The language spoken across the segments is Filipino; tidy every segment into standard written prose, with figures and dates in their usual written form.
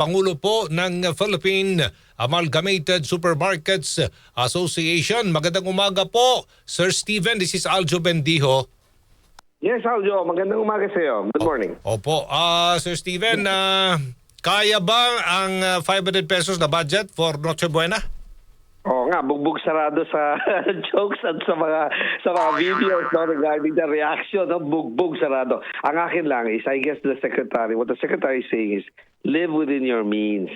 Pangulo po ng Philippine Amalgamated Supermarkets Association. Magandang umaga po, Sir Steven. This is Aljo Bendijo. Yes, Aljo. Magandang umaga sa iyo. Good morning. Opo. Sir Steven, kaya ba ang 500 pesos na budget for Noche Buena? Oo nga, bugbog sarado sa jokes at sa mga videos no, regarding the reaction, no, bugbog sarado. Ang akin lang is, I guess what the secretary is saying is, live within your means.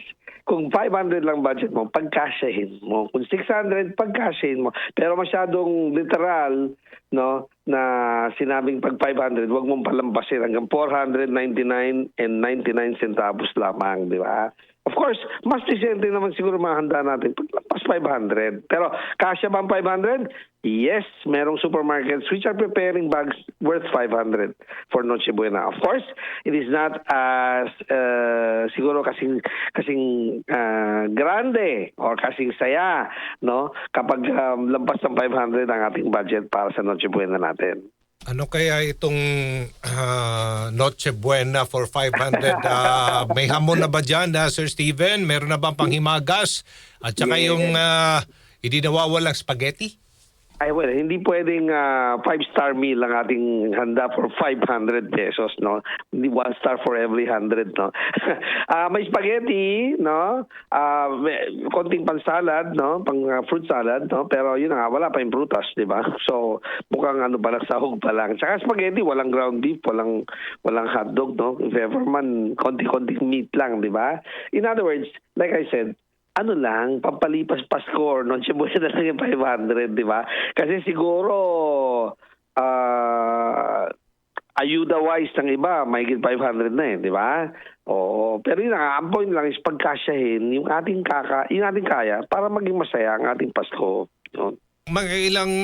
Kung 500 lang budget mo, pagkasyahin mo. Kung 600, pagkasyahin mo. Pero masyadong literal, no, na sinabing pag 500, wag mong palampasin hanggang 499 and 99 centavos lamang, di ba? Of course, mas disente naman siguro mahanda natin paglampas 500. Pero kasya ba ang 500? Yes, merong supermarkets which are preparing bags worth 500 for Noche Buena. Of course, it is not as siguro kasing grande or kasing saya, no? Kapag lampas ng 500 ang ating budget para sa Noche Buena natin. Ano kaya itong Noche Buena for 500? May hamon na ba dyan, Sir Steven? Meron na bang panghimagas? At saka yung hindi nawawalang spaghetti? Ay, well, hindi pwedeng 5-star meal ang ating handa for 500 pesos, no? Hindi 1 star for every 100, no? May spaghetti, no? Konting pansalad, no? Pang fruit salad, no? Pero yun nga, wala pa yung prutas, di ba? So, mukhang ano pa lang, sahog pa lang. Tsaka spaghetti, walang ground beef, walang hotdog, no? If ever man, konting meat lang, di ba? In other words, like I said, ano lang, pampalipas Pasko or Noche Buena na lang yung 500, di ba? Kasi siguro, ayuda-wise ng iba, mahigit 500 na di ba? Oo. Pero yun nga, ang point lang is pagkasyahin yung ating kaya para maging masaya ang ating Pasko. Yun. Mga ilang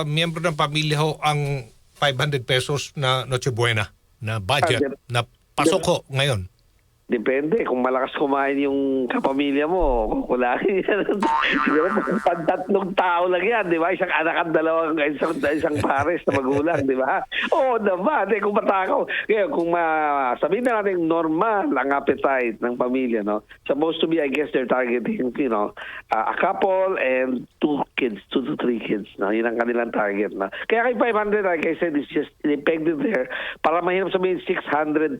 miyembro ng pamilya ho ang 500 pesos na Noche Buena na budget na pasok ho ngayon? Depende. Kung malakas kumain yung kapamilya mo, kukulangin yan. Siguro pagtatlong tao lang yan, di ba? Isang anak at isang pares na magulang, di ba? Oo naman. Kung matakaw. Kaya kung sabihin na natin normal ang appetite ng pamilya, no? Supposed to be, I guess, they're targeting, a couple and 2 kids, 2 to 3 kids. No? Yun ang kanilang target. No? Kaya kay 500, like I said, it's just they pegged it there. Para mahirap sabihin 629.50.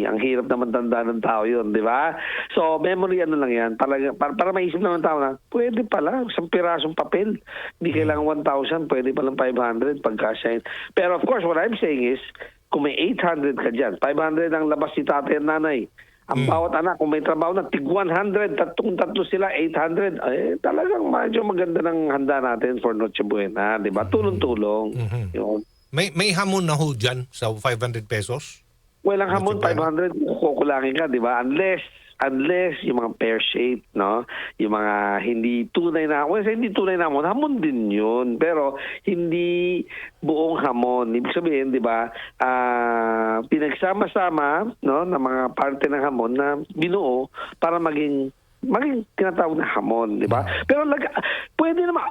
Ang hirap naman tanda ng tao yun, di ba? So, memory ano lang yan. Para maisip naman ng tao na, pwede pala, isang pirasong papel. Hindi kailangan 1,000, pwede palang 500 pagkasyahin. Pero of course, what I'm saying is, kung may 800 ka dyan, 500 ang labas si tatay at nanay. Ang bawat anak, kung may trabaho na, tig 100, tatlo sila, 800, talagang medyo maganda ng handa natin for Noche Buena, di ba? Tulong-tulong. Yun. May hamon na ho dyan sa 500 pesos? Well, ang hamon, 500, kukulangin ka, di ba? Unless yung mga pear-shaped, no? Yung mga hindi tunay na, hindi tunay na hamon din yun. Pero hindi buong hamon. Ibig sabihin, di ba, pinagsama-sama, no, na mga parte ng hamon na binuo para maging tinatawag na hamon, di ba? Pero pwede naman,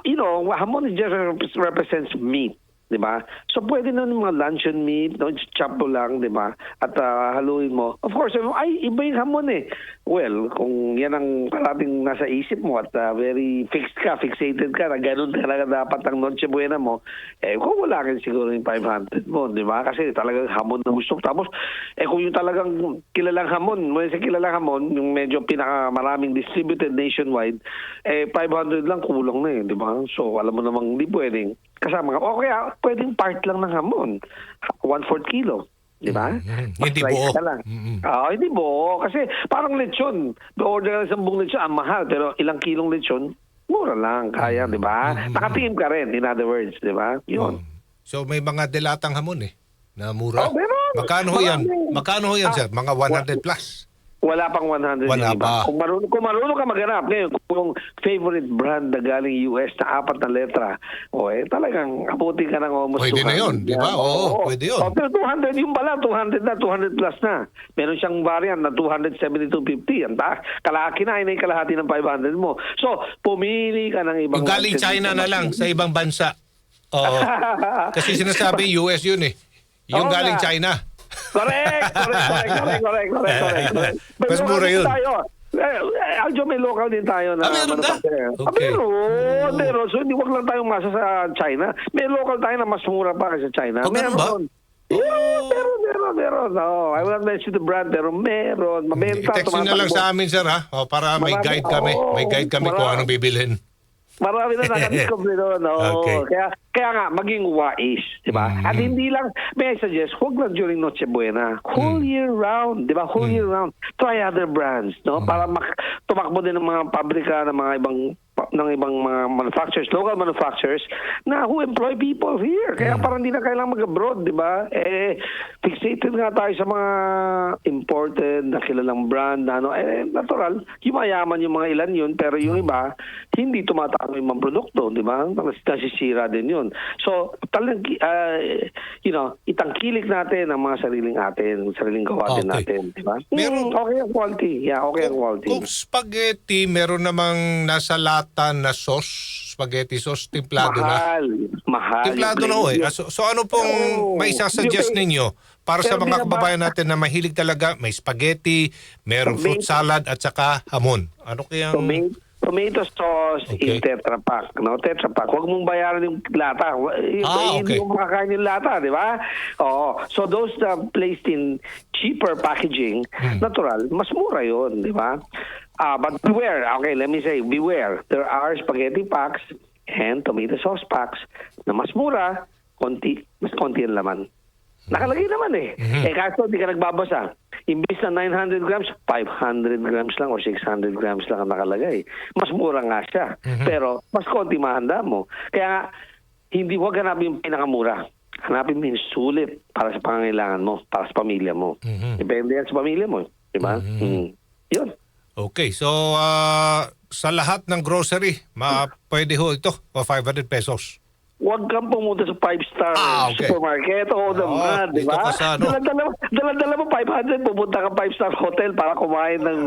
hamon just represents meat. Diba? So pwede na ng mga luncheon meat, no? Chop mo lang, diba? At haluin mo. Of course, iba yung hamon eh. Well, kung yan ang parating nasa isip mo at very fixated ka na ganun talaga dapat ang Noche Buena mo, kung wala ka siguro yung 500 mo, diba? Kasi talagang hamon na gusto. Tapos, kung yung talagang kilalang hamon, mula sa kilalang hamon, yung medyo pinakamaraming distributed nationwide, 500 lang kulang na eh, diba? So, alam mo namang hindi pwedeng kasama ka. O kaya, pwedeng part lang ng hamon. 1/4 kilo. Di ba? Hindi buo. Hindi buo. Kasi parang lechon. Do-order ka ng 10 lechon, ang mahal. Pero ilang kilong lechon, mura lang. Kaya, di ba? Nakatingin ka rin, in other words. Di ba? Yun. So may mga delatang hamon na mura. Meron. Magkano ho yan, sir? Mga 100 plus? Wala pang 100 Wala yung iba. pa. Kung marunong ka maghanap, ngayon, kung favorite brand na galing US na 4 na letra, talagang abuti ka ng almost 200. Pwede na yun, di ba? Oo, pwede yun. Pero 200 yung pala, 200 na, 200 plus na. Meron siyang variant na 272.50. Ang kalaki na, yung kalahati ng 500 mo. So, pumili ka ng ibang... Yung galing China na lang sa ibang bansa. Oo. Kasi sinasabi US yun eh. Yung galing China. Correct. Mas mura yun. Aljo, may local din tayo na meron na? manufacturer. Okay. Meron. So, hindi wag lang tayong masa sa China. May local tayo na mas mura pa kaysa China. Ganun ba? Meron. I will not mention the brand, pero meron. Mabenta. I-text nyo na lang sa amin, sir, ha? O, para may Marami. guide kami. May guide kami kung anong bibilhin. Marami na nakadiscover doon. Okay. Kaya nga, maging wise, di ba? At hindi lang, may I suggest, huwag lang during Noche Buena. Whole year round, di ba? Whole year round. Try other brands, no? Para tumakbo din ng mga pabrika ng mga ibang mga manufacturers, local manufacturers, na who employ people here. Kaya parang hindi na kailangan mag-abroad, di ba? Fixated nga tayo sa mga imported na kilalang brand na natural, yung mayaman yung mga ilan yun, pero yung iba, hindi tumatako yung mga produkto, di ba? Nasisira din yun. So, talagang, itangkilik natin ang mga sariling gawa din natin, di ba? Okay ang quality. Yeah, okay ang quality. Kung spaghetti, meron namang nasa lata na sauce, spaghetti sauce, timplado na. Mahal. Timplado na eh. So ano pong may sasuggest ninyo para sa mga kababayan natin na mahilig talaga, may spaghetti, merong fruit salad at saka hamon. Ano kayang... Tomato sauce in Tetra Pak. No? Tetra Pak. Huwag mong bayaran yung lata. Hindi mo makakain yung lata, di ba? Oo. So those placed in cheaper packaging, natural, mas mura yun, di ba? But beware. Okay, let me say, beware. There are spaghetti packs and tomato sauce packs na mas mura, mas konti ang laman. Nakalagay naman eh. Kaso di ka nagbabasa. Imbis na 900 grams, 500 grams lang or 600 grams lang ang nakalagay. Mas mura nga siya. Pero mas konti mahanda mo. Kaya huwag hanapin yung pinakamura. Hanapin mo yung sulit para sa pangangailangan mo, para sa pamilya mo. Depende yan sa pamilya mo. Diba? Yun. Okay, so sa lahat ng grocery, pwede ho ito, 500 pesos. Huwag kang pumunta sa 5-star supermarket. Oo naman, di ba? Dala mo 500, pupunta ka 5-star hotel para kumain ng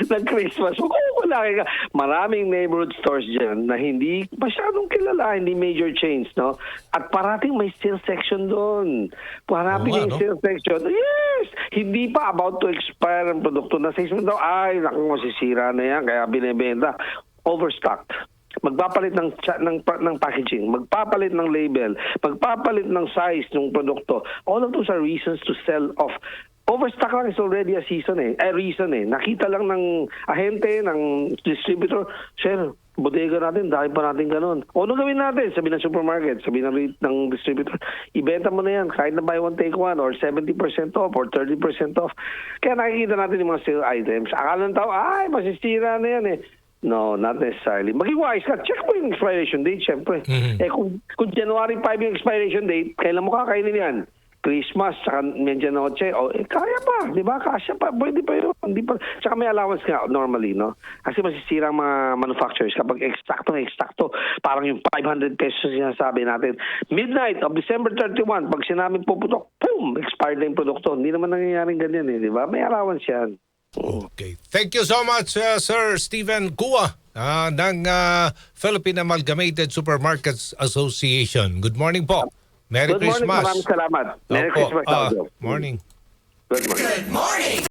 ng Christmas. Wala ka. Maraming neighborhood stores dyan na hindi masyadong kilala, hindi major chains, no? At parating may sale section doon. Parating may sale section. Yes! Hindi pa about to expire ang produkto na sa isang daw, ay, naku, masisira na yan, kaya binibenta. Overstocked. Magpapalit ng packaging, magpapalit ng label, magpapalit ng size ng produkto. All of those are reasons to sell off. Overstock lang is already a reason eh. Nakita lang ng ahente, ng distributor, sir, bodega natin, dahil pa natin ganun. O ano gawin natin? Sabi ng supermarket, sabi ng distributor, ibenta mo na yan, kahit na buy one, take one, or 70% off, or 30% off. Kaya nakikita natin yung mga sale items. Akala ng tao, ay, masisira na yan eh. No, not necessarily. Maging wise ka. Check mo yung expiration date, syempre. Kung January 5 yung expiration date, kailan mo kakainin yan? Christmas, saka medianoche, kaya pa, di ba? Kasya pa, pwede pa yun. Hindi pa. Saka may allowance nga normally, no? Kasi masisira ang mga manufacturers kapag eksakto. Parang yung 500 pesos sinasabi natin. Midnight of December 31, pag sinabing puputok, boom, expired na yung produkto. Hindi naman nangyayaring ganyan, eh, di ba? May allowance yan. Okay. Thank you so much, Sir Stephen Gua ng Philippine Amalgamated Supermarkets Association. Good morning po. Merry Christmas. Good morning. Maraming salamat. Merry Christmas. Morning. Good morning.